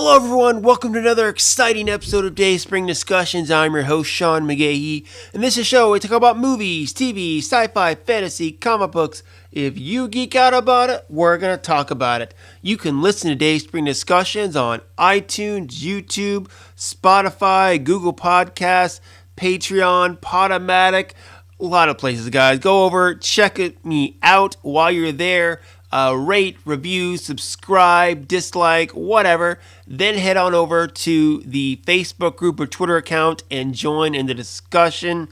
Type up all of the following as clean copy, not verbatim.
Hello everyone, welcome to another exciting episode of Dayspring Discussions. I'm your host, Sean McGahee, and this is a show where we talk about movies, TV, sci-fi, fantasy, comic books. If you geek out about it, we're going to talk about it. You can listen to Dayspring Discussions on iTunes, YouTube, Spotify, Google Podcasts, Patreon, Podomatic, a lot of places, guys. Go over, check me out while you're there. Rate, review, subscribe, dislike, whatever. Then head on over to the Facebook group or Twitter account and join in the discussion.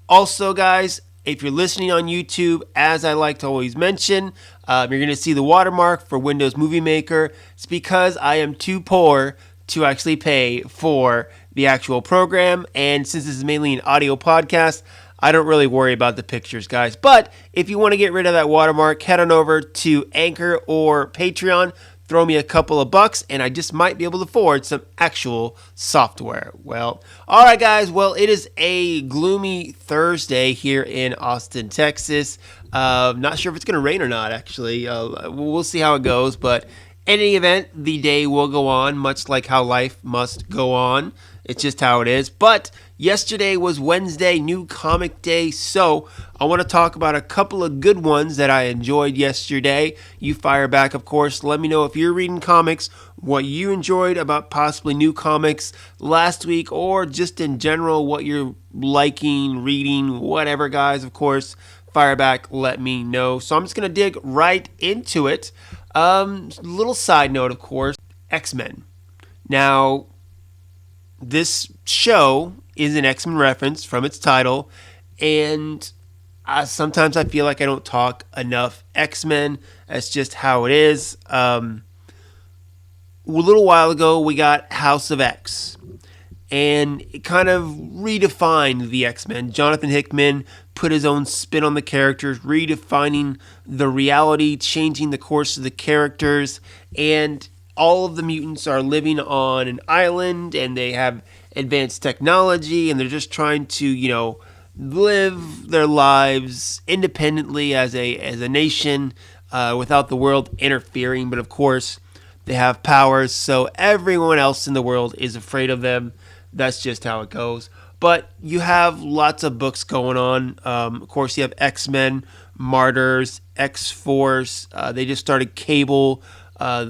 Also, guys, if you're listening on YouTube, as I like to always mention, you're going to see the watermark for Windows Movie Maker. It's because I am too poor to actually pay for the actual program. And since this is mainly an audio podcast, I don't really worry about the pictures, guys. But if you want to get rid of that watermark, head on over to Anchor or Patreon. Throw me a couple of bucks, and I just might be able to afford some actual software. Well, all right, guys. Well, it is a gloomy Thursday here in Austin, Texas. Not sure if it's going to rain or not, actually. We'll see how it goes. But in any event, the day will go on, much like how life must go on. It's just how it is. But yesterday was Wednesday, New Comic Day, so I want to talk about a couple of good ones that I enjoyed yesterday. You fire back, of course. Let me know if you're reading comics, what you enjoyed about possibly new comics last week, or just in general, what you're liking, reading, whatever, guys, of course. Fire back, let me know. So I'm just going to dig right into it. Little side note, of course, X-Men. Now, this show is an X-Men reference from its title, and sometimes I feel like I don't talk enough X-Men. That's just how it is. A little while ago, we got House of X, and it kind of redefined the X-Men. Jonathan Hickman put his own spin on the characters, redefining the reality, changing the course of the characters, and all of the mutants are living on an island, and they have advanced technology, and they're just trying to, live their lives independently as a nation without the world interfering. But of course, they have powers, so everyone else in the world is afraid of them. That's just how it goes. But you have lots of books going on. Of course, you have X-Men, Martyrs, X-Force. They just started Cable.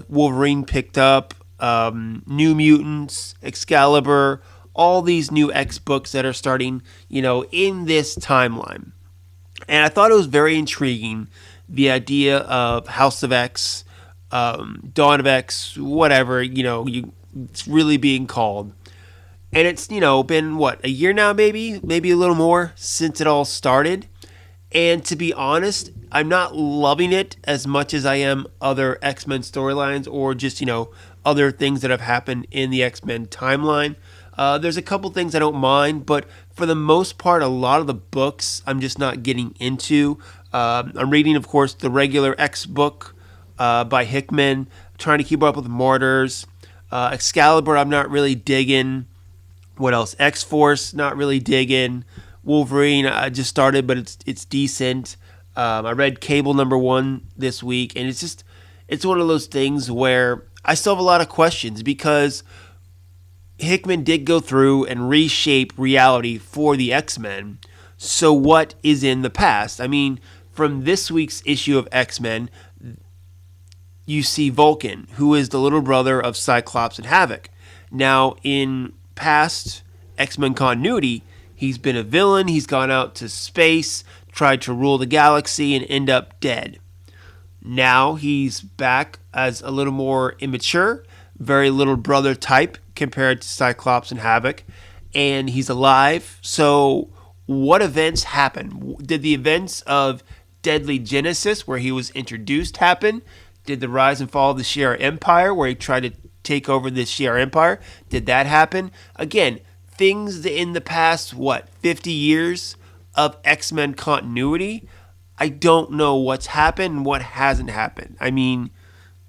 Wolverine picked up, New Mutants, Excalibur, all these new X books that are starting, in this timeline. And I thought it was very intriguing, the idea of House of X, Dawn of X, whatever, it's really being called. And it's, been, a year now, maybe a little more since it all started. And to be honest, I'm not loving it as much as I am other X-Men storylines or just, other things that have happened in the X-Men timeline. There's a couple things I don't mind, but for the most part, a lot of the books I'm just not getting into. I'm reading, of course, the regular X book by Hickman, trying to keep up with Martyrs. Excalibur, I'm not really digging. What else? X-Force, not really digging. Wolverine, I just started, but it's decent. I read Cable #1 this week, and it's one of those things where I still have a lot of questions because Hickman did go through and reshape reality for the X-Men. So what is in the past? I mean, from this week's issue of X-Men, you see Vulcan, who is the little brother of Cyclops and Havoc. Now, in past X-Men continuity, he's been a villain, he's gone out to space, tried to rule the galaxy, and end up dead. Now he's back as a little more immature, very little brother type compared to Cyclops and Havoc, and he's alive. So what events happened? Did the events of Deadly Genesis, where he was introduced, happen? Did the rise and fall of the Shi'ar Empire, where he tried to take over the Shi'ar Empire? Did that happen? Again, things in the past, 50 years of X-Men continuity, I don't know what's happened and what hasn't happened. I mean,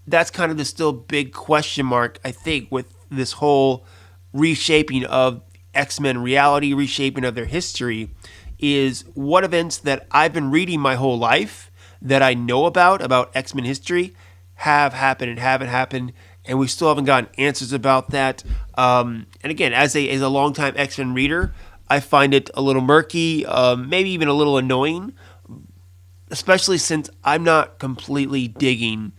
that's kind of the still big question mark, I think, with this whole reshaping of X-Men reality, reshaping of their history, is what events that I've been reading my whole life that I know about X-Men history have happened and haven't happened, and we still haven't gotten answers about that. And again, as a longtime X-Men reader, I find it a little murky, maybe even a little annoying, especially since I'm not completely digging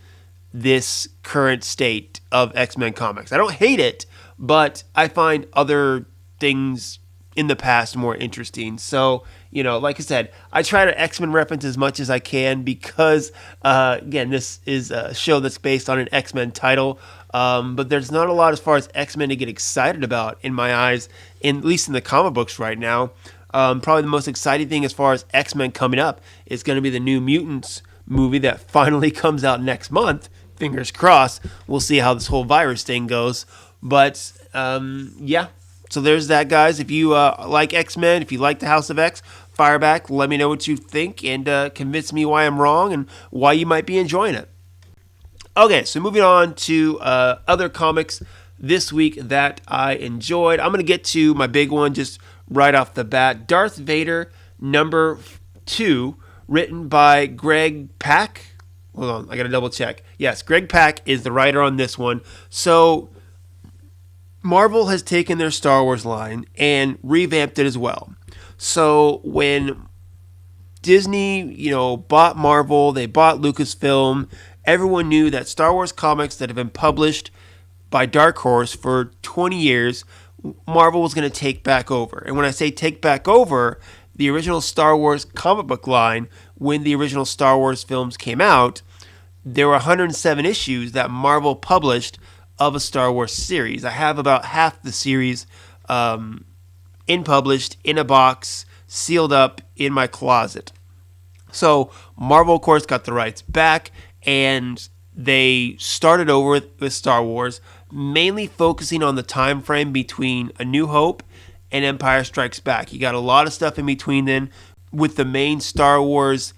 this current state of X-Men comics. I don't hate it, but I find other things in the past more interesting. So, like I said, I try to X-Men reference as much as I can because, again, this is a show that's based on an X-Men title. But there's not a lot as far as X-Men to get excited about in my eyes, at least in the comic books right now. Probably the most exciting thing as far as X-Men coming up is going to be the New Mutants movie that finally comes out next month. Fingers crossed. We'll see how this whole virus thing goes. But, yeah. So there's that, guys. If you like X-Men, if you like the House of X, fire back. Let me know what you think and convince me why I'm wrong and why you might be enjoying it. Okay, so moving on to other comics this week that I enjoyed. I'm going to get to my big one just right off the bat. Darth Vader #2, written by Greg Pak. Hold on, I got to double check. Yes, Greg Pak is the writer on this one. So Marvel has taken their Star Wars line and revamped it as well. So when Disney, bought Marvel, they bought Lucasfilm, everyone knew that Star Wars comics that have been published by Dark Horse for 20 years, Marvel was going to take back over. And when I say take back over, the original Star Wars comic book line, when the original Star Wars films came out, there were 107 issues that Marvel published of a Star Wars series. I have about half the series published in a box, sealed up in my closet. So Marvel, of course, got the rights back, and they started over with Star Wars, mainly focusing on the time frame between A New Hope and Empire Strikes Back. You got a lot of stuff in between then with the main Star Wars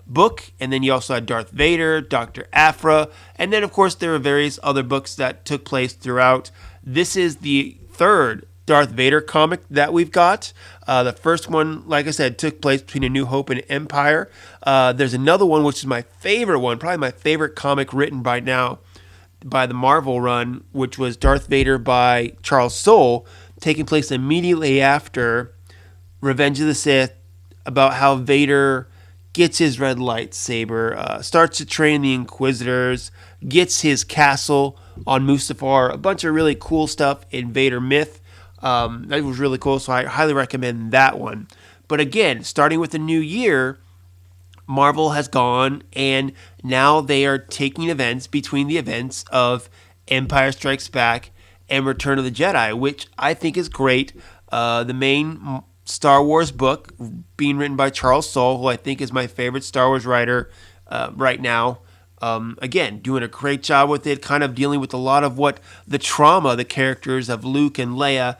book, and then you also had Darth Vader, Dr. Aphra, and then of course there were various other books that took place throughout. This is the third Darth Vader comic that we've got. The first one, like I said, took place between A New Hope and Empire. There's another one, which is my favorite one, probably my favorite comic written by now, by the Marvel run, which was Darth Vader by Charles Soule, taking place immediately after Revenge of the Sith, about how Vader gets his red lightsaber, starts to train the Inquisitors, gets his castle on Mustafar, a bunch of really cool stuff in Vader myth. That was really cool, so I highly recommend that one. But again, starting with the new year, Marvel has gone, and now they are taking events between the events of Empire Strikes Back and Return of the Jedi, which I think is great. The main Star Wars book being written by Charles Soule, who I think is my favorite Star Wars writer right now. Again, doing a great job with it, kind of dealing with a lot of what the trauma the characters of Luke and Leia,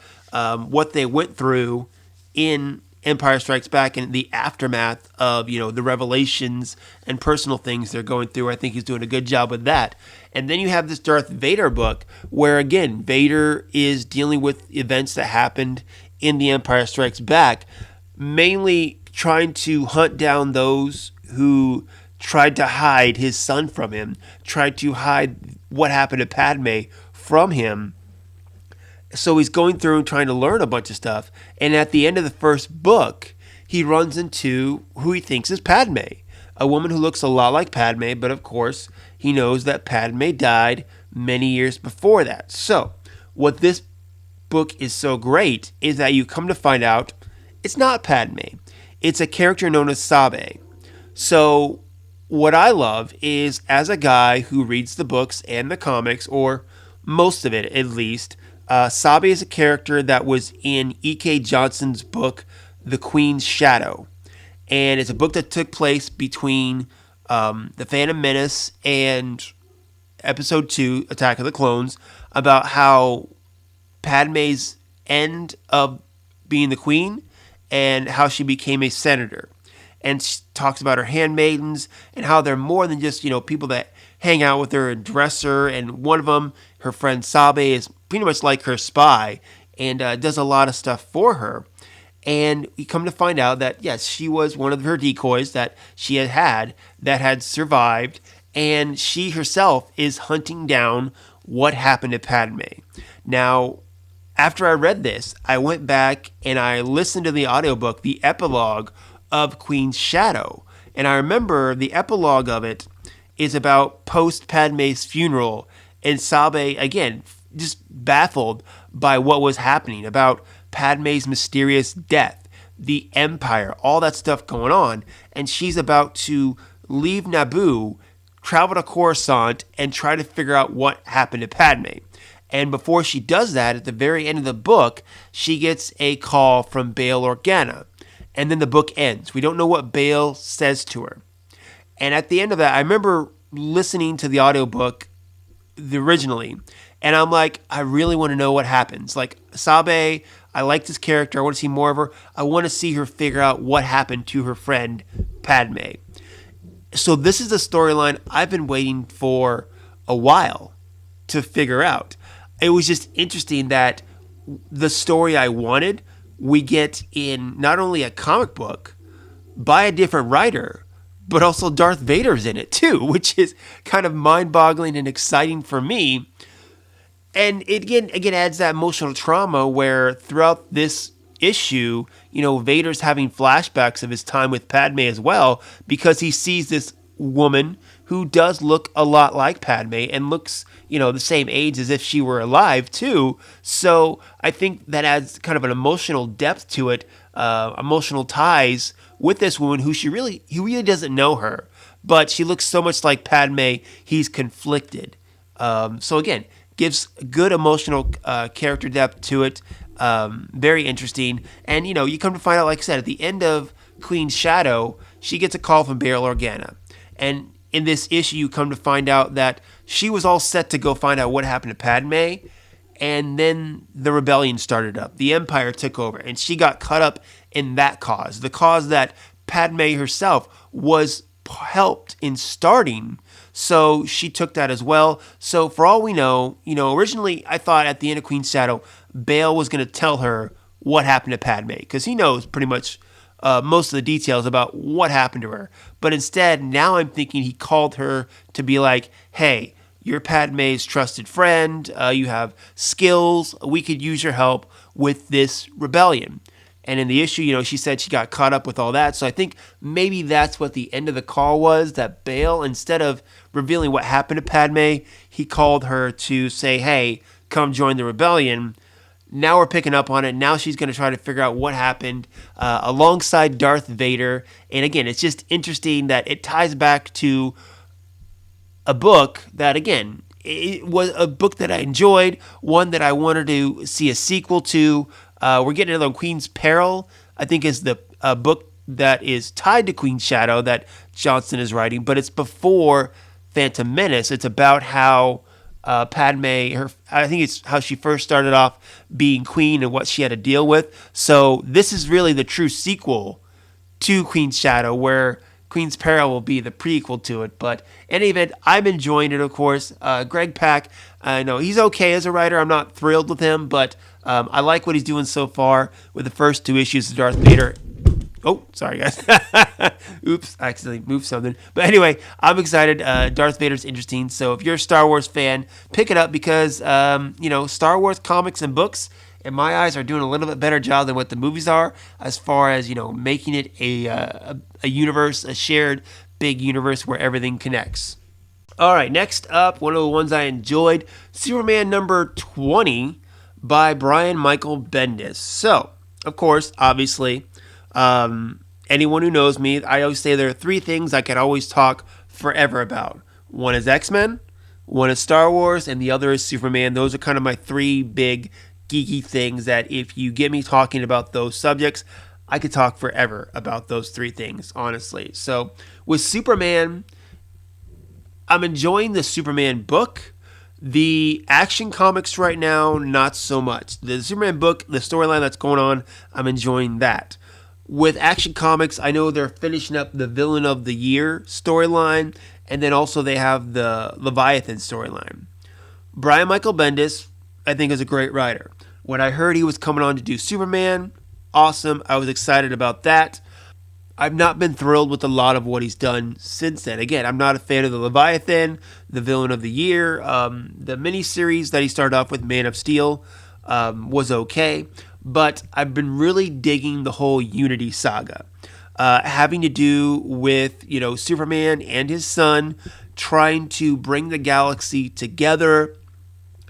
what they went through in Empire Strikes Back and the aftermath of, the revelations and personal things they're going through. I think he's doing a good job with that. And then you have this Darth Vader book where, again, Vader is dealing with events that happened in The Empire Strikes Back, mainly trying to hunt down those who tried to hide his son from him, tried to hide what happened to Padme from him. So he's going through and trying to learn a bunch of stuff. And at the end of the first book, he runs into who he thinks is Padme, a woman who looks a lot like Padme, but of course, he knows that Padme died many years before that. So what this book is so great is that you come to find out it's not Padme. It's a character known as Sabe. So what I love is, as a guy who reads the books and the comics, or most of it at least, Sabe is a character that was in E.K. Johnson's book, The Queen's Shadow. And it's a book that took place between The Phantom Menace and Episode 2, Attack of the Clones, about how Padme's end of being the queen and how she became a senator. And she talks about her handmaidens and how they're more than just, people that hang out with her and dress her. And one of them, her friend Sabe, is pretty much like her spy and does a lot of stuff for her. And you come to find out that, yes, she was one of her decoys that she had that had survived. and she herself is hunting down what happened to Padme. Now, after I read this, I went back and I listened to the audiobook, the epilogue of Queen's Shadow. And I remember the epilogue of it is about post Padme's funeral, and Sabe, again, just baffled by what was happening, about Padme's mysterious death, the Empire, all that stuff going on. And she's about to leave Naboo, travel to Coruscant, and try to figure out what happened to Padme. And before she does that, at the very end of the book, she gets a call from Bail Organa. And then the book ends. We don't know what Bail says to her. And at the end of that, I remember listening to the audiobook originally, and I'm like, I really want to know what happens. Like, Sabe, I like this character. I want to see more of her. I want to see her figure out what happened to her friend Padme. So this is a storyline I've been waiting for a while to figure out. It was just interesting that the story I wanted, we get in not only a comic book by a different writer, but also Darth Vader's in it too, which is kind of mind-boggling and exciting for me. And it again adds that emotional trauma where throughout this issue, Vader's having flashbacks of his time with Padme as well, because he sees this woman who does look a lot like Padme and looks, the same age as if she were alive too. So I think that adds kind of an emotional depth to it, emotional ties with this woman he really doesn't know her, but she looks so much like Padme, he's conflicted. So again, gives good emotional character depth to it. Very interesting. And, you come to find out, like I said, at the end of Queen's Shadow, she gets a call from Bail Organa. And in this issue, you come to find out that she was all set to go find out what happened to Padme. And then the rebellion started up. The Empire took over. And she got caught up in that cause. The cause that Padme herself was helped in starting. So she took that as well. So for all we know, originally I thought at the end of Queen's Shadow, Bail was going to tell her what happened to Padme, because he knows pretty much most of the details about what happened to her. But instead, now I'm thinking he called her to be like, hey, you're Padme's trusted friend. You have skills. We could use your help with this rebellion. And in the issue, she said she got caught up with all that. So I think maybe that's what the end of the call was, that Bail, instead of revealing what happened to Padme, he called her to say, hey, come join the rebellion. Now we're picking up on it. Now she's going to try to figure out what happened alongside Darth Vader. And again, it's just interesting that it ties back to a book that, again, it was a book that I enjoyed, one that I wanted to see a sequel to. We're getting another Queen's Peril, I think, is the book that is tied to Queen's Shadow that Johnson is writing, but it's before Phantom Menace. It's about how Padme, I think it's how she first started off being queen and what she had to deal with. So this is really the true sequel to Queen's Shadow, where Queen's Peril will be the prequel to it. But in any event, I'm enjoying it, of course. Greg Pak, I know he's okay as a writer. I'm not thrilled with him, but I like what he's doing so far with the first two issues of Darth Vader. Oh, sorry, guys. Oops, I accidentally moved something. But anyway, I'm excited. Darth Vader's interesting. So if you're a Star Wars fan, pick it up, because, Star Wars comics and books, in my eyes, are doing a little bit better job than what the movies are, as far as, making it a universe, a shared big universe where everything connects. All right, next up, one of the ones I enjoyed, Superman number 20 by Brian Michael Bendis. So, of course, obviously, anyone who knows me, I always say there are three things I can always talk forever about. One is X-Men, one is Star Wars, and the other is Superman. Those are kind of my three big geeky things that if you get me talking about those subjects, I could talk forever about those three things, honestly. So with Superman, I'm enjoying the Superman book. The Action Comics right now, not so much. The Superman book, the storyline that's going on, I'm enjoying that. With Action Comics, I know they're finishing up the Villain of the Year storyline, and then also they have the Leviathan storyline. Brian Michael Bendis, I think, is a great writer. When I heard he was coming on to do Superman, awesome. I was excited about that. I've not been thrilled with a lot of what he's done since then. Again, I'm not a fan of the Leviathan, the Villain of the Year. The miniseries that he started off with, Man of Steel, was okay, but I've been really digging the whole Unity saga, having to do with Superman and his son trying to bring the galaxy together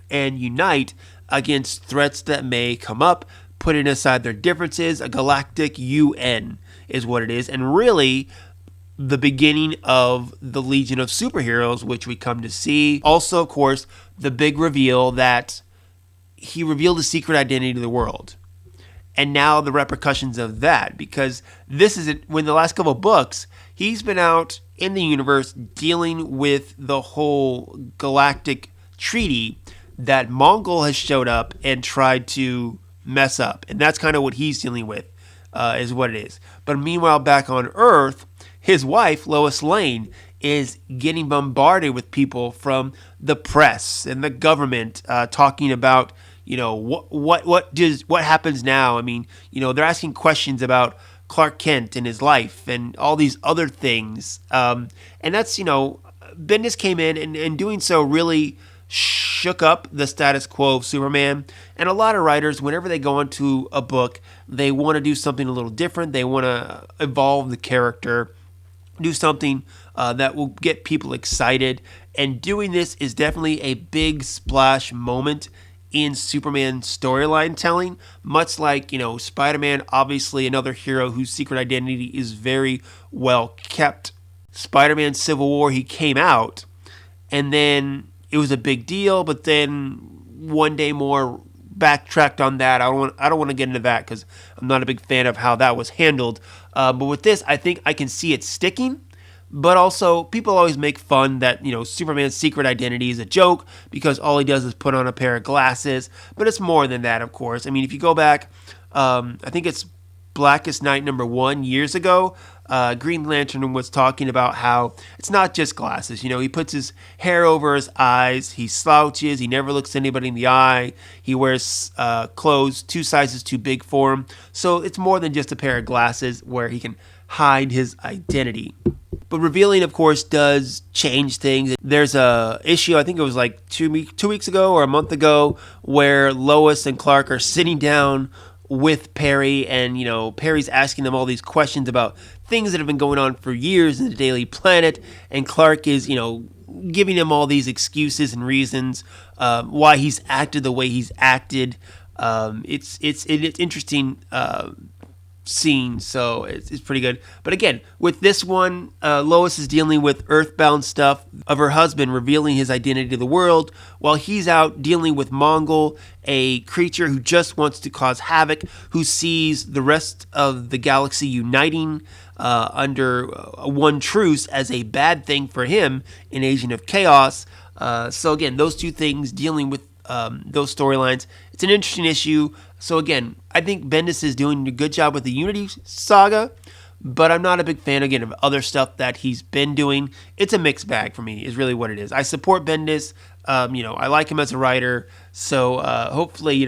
and unite against threats that may come up, putting aside their differences. A galactic UN is what it is, and really the beginning of the Legion of Superheroes, which we come to see. Also, of course, the big reveal that he revealed his secret identity to the world. And now the repercussions of that, because this is when the last couple of books, he's been out in the universe dealing with the whole galactic treaty that Mongul has showed up and tried to mess up. And that's kind of what he's dealing with, is what it is. But meanwhile, back on Earth, his wife, Lois Lane, is getting bombarded with people from the press and the government talking about, what happens now. I mean, they're asking questions about Clark Kent and his life and all these other things. And that's, Bendis came in and doing so really shook up the status quo of Superman. And a lot of writers, whenever they go into a book, they want to do something a little different. They want to evolve the character, do something that will get people excited. And doing this is definitely a big splash moment in Superman storyline telling, much like, Spider-Man, obviously another hero whose secret identity is very well kept. Spider-Man Civil War, he came out, and then it was a big deal, but then one day more backtracked on that. I don't want to get into that because I'm not a big fan of how that was handled. But with this, I think I can see it sticking. But also, people always make fun that, Superman's secret identity is a joke because all he does is put on a pair of glasses. But it's more than that, of course. I mean, if you go back, I think it's Blackest Night #1 years ago, Green Lantern was talking about how it's not just glasses. He puts his hair over his eyes, he slouches, he never looks anybody in the eye, he wears clothes 2 sizes too big for him. So it's more than just a pair of glasses where he can hide his identity. But revealing, of course, does change things. There's a issue, I think it was like 2 weeks ago or a month ago, where Lois and Clark are sitting down with Perry, and Perry's asking them all these questions about things that have been going on for years in the Daily Planet, and Clark is giving him all these excuses and reasons why he's acted the way he's acted. It's interesting scene, so it's pretty good. But again, with this one, Lois is dealing with earthbound stuff of her husband revealing his identity to the world, while he's out dealing with Mongul, a creature who just wants to cause havoc, who sees the rest of the galaxy uniting under one truce as a bad thing for him, an agent of chaos. So again, those two things, dealing with those storylines, it's an interesting issue. So again, I think Bendis is doing a good job with the Unity saga, but I'm not a big fan, again, of other stuff that he's been doing. It's a mixed bag for me, is really what it is. I support Bendis. I like him as a writer. So hopefully,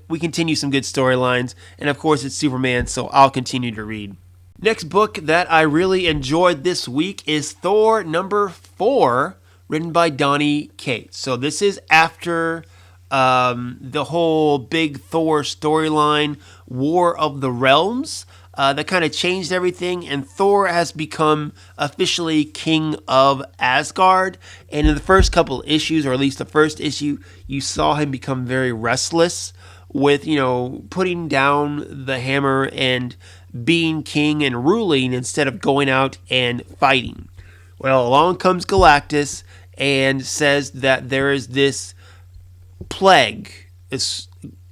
we continue some good storylines. And of course, it's Superman, so I'll continue to read. Next book that I really enjoyed this week is Thor #4, written by Donny Cates. So this is after the whole big Thor storyline, War of the Realms, that kind of changed everything, and Thor has become officially king of Asgard. And in the first couple issues, or at least the first issue, you saw him become very restless with, putting down the hammer and being king and ruling instead of going out and fighting. Well, along comes Galactus and says that there is this plague, this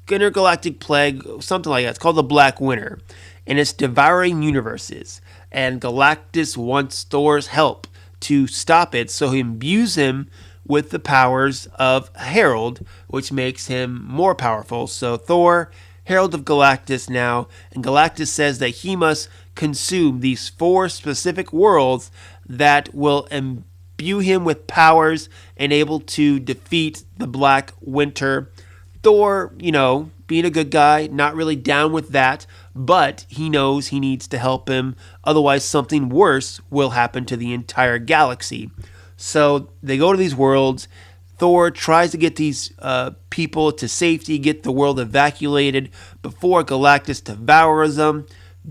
intergalactic plague, something like that. It's called the Black Winter, and it's devouring universes. And Galactus wants Thor's help to stop it, so he imbues him with the powers of Herald, which makes him more powerful. So Thor, Herald of Galactus now, and Galactus says that he must consume these 4 specific worlds that will imbue him with powers and able to defeat the Black Winter. Thor, being a good guy, not really down with that, but he knows he needs to help him. Otherwise, something worse will happen to the entire galaxy. So they go to these worlds. Thor tries to get these people to safety, get the world evacuated before Galactus devours them.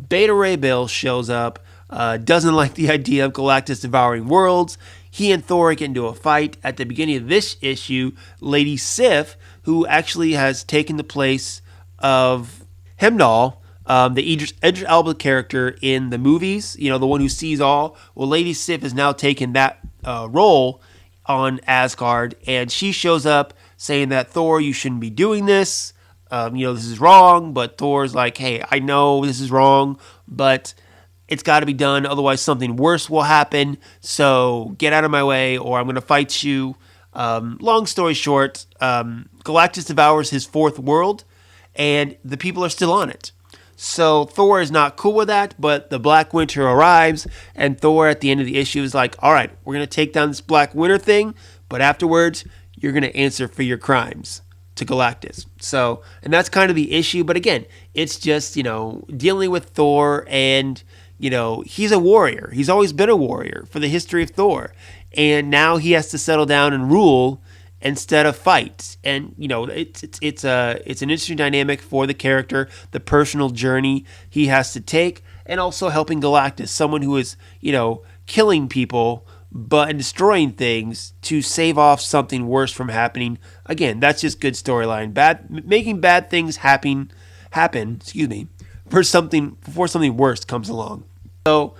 Beta Ray Bill shows up, doesn't like the idea of Galactus devouring worlds. He and Thor get into a fight. At the beginning of this issue, Lady Sif, who actually has taken the place of Heimdall, the Idris Elba character in the movies, the one who sees all. Well, Lady Sif has now taken that role on Asgard, and she shows up saying that, Thor, you shouldn't be doing this. This is wrong. But Thor's like, hey, I know this is wrong, but it's got to be done. Otherwise, something worse will happen. So get out of my way, or I'm going to fight you. Long story short, Galactus devours his fourth world, and the people are still on it. So Thor is not cool with that, but the Black Winter arrives, and Thor at the end of the issue is like, all right, we're going to take down this Black Winter thing, but afterwards, you're going to answer for your crimes to Galactus. So, and that's kind of the issue, but again, it's just, dealing with Thor, and, he's a warrior. He's always been a warrior for the history of Thor, and now he has to settle down and rule instead of fight. And it's an interesting dynamic for the character, the personal journey he has to take, and also helping Galactus, someone who is killing people and destroying things to save off something worse from happening. Again, that's just good storyline. Making bad things happen before something worse comes along. So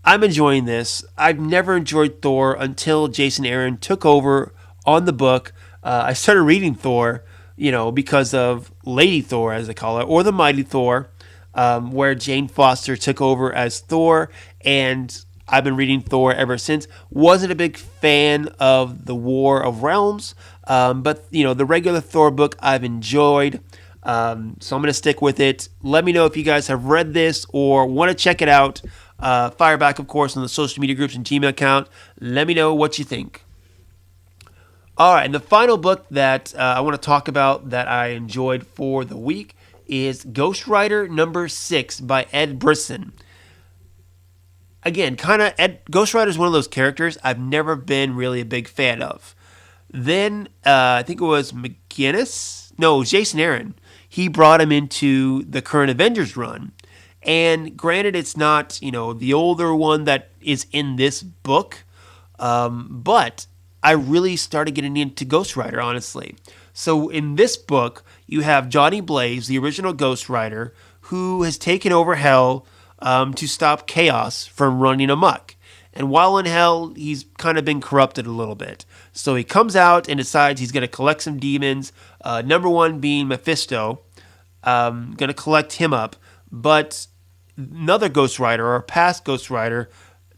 I'm enjoying this. I've never enjoyed Thor until Jason Aaron took over on the book. I started reading Thor, because of Lady Thor, as they call it, or the Mighty Thor, where Jane Foster took over as Thor, and I've been reading Thor ever since. Wasn't a big fan of the War of Realms, but the regular Thor book I've enjoyed, so I'm going to stick with it. Let me know if you guys have read this or want to check it out. Fire back, of course, on the social media groups and Gmail account. Let me know what you think. All right, and the final book that I want to talk about that I enjoyed for the week is Ghost Rider number 6 by Ed Brisson. Again, Ghost Rider is one of those characters I've never been really a big fan of. Then, I think it was Jason Aaron. He brought him into the current Avengers run. And granted, it's not, the older one that is in this book, but I really started getting into Ghost Rider, honestly. So in this book, you have Johnny Blaze, the original Ghost Rider, who has taken over Hell to stop Chaos from running amok. And while in Hell, he's kind of been corrupted a little bit. So he comes out and decides he's going to collect some demons, number one being Mephisto, going to collect him up. But another Ghost Rider, or past Ghost Rider,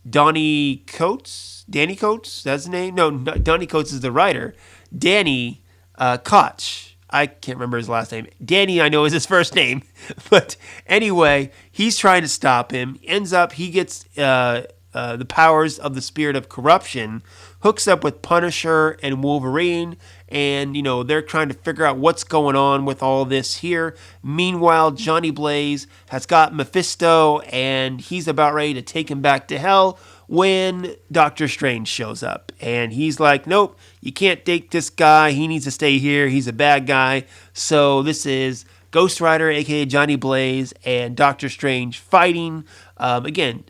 Danny Coates, that's his name? No, Danny Coates is the writer. Danny Koch. I can't remember his last name. Danny, I know, is his first name. But anyway, he's trying to stop him. Ends up, he gets the powers of the spirit of corruption, hooks up with Punisher and Wolverine, and, they're trying to figure out what's going on with all this here. Meanwhile, Johnny Blaze has got Mephisto, and he's about ready to take him back to Hell when Doctor Strange shows up. And he's like, nope, you can't take this guy. He needs to stay here. He's a bad guy. So this is Ghost Rider, a.k.a. Johnny Blaze, and Doctor Strange fighting. Again,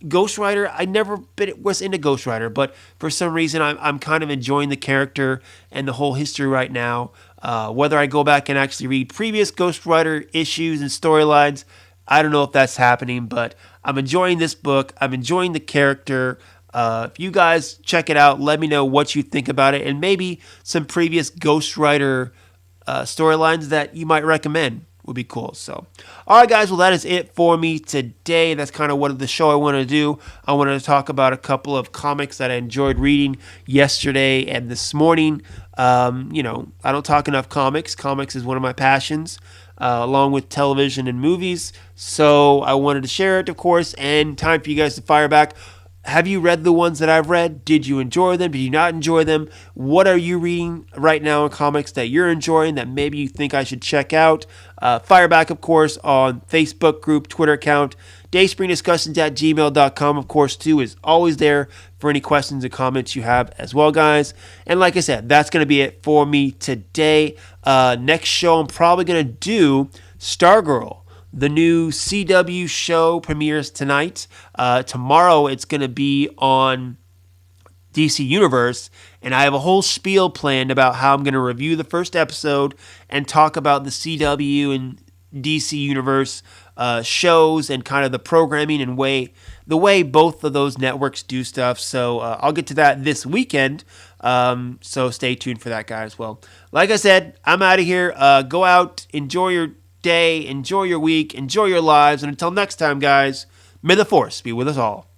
Ghost Rider, I never was into Ghost Rider, but for some reason I'm kind of enjoying the character and the whole history right now. Whether I go back and actually read previous Ghost Rider issues and storylines, I don't know if that's happening, but I'm enjoying this book. I'm enjoying the character. If you guys check it out, let me know what you think about it, and maybe some previous Ghost Rider storylines that you might recommend would be cool. So, all right, guys. Well, that is it for me today. That's kind of what the show I want to do. I wanted to talk about a couple of comics that I enjoyed reading yesterday and this morning. I don't talk enough comics. Comics is one of my passions, along with television and movies. So I wanted to share it, of course, and time for you guys to fire back. have you read the ones that I've read? Did you enjoy them? Did you not enjoy them? What are you reading right now in comics that you're enjoying that maybe you think I should check out? Fire back, of course, on Facebook group, Twitter account, dayspringdiscussions@gmail.com, of course, too, is always there for any questions and comments you have as well, guys. And like I said, that's going to be it for me today. Next show, I'm probably going to do Stargirl. The new CW show premieres tonight. Tomorrow it's going to be on DC Universe, and I have a whole spiel planned about how I'm going to review the first episode and talk about the CW and DC Universe shows and kind of the programming and the way both of those networks do stuff. So I'll get to that this weekend. So stay tuned for that, guys. Well, like I said, I'm out of here. Go out, enjoy your day, enjoy your week, enjoy your lives, and until next time, guys, may the Force be with us all.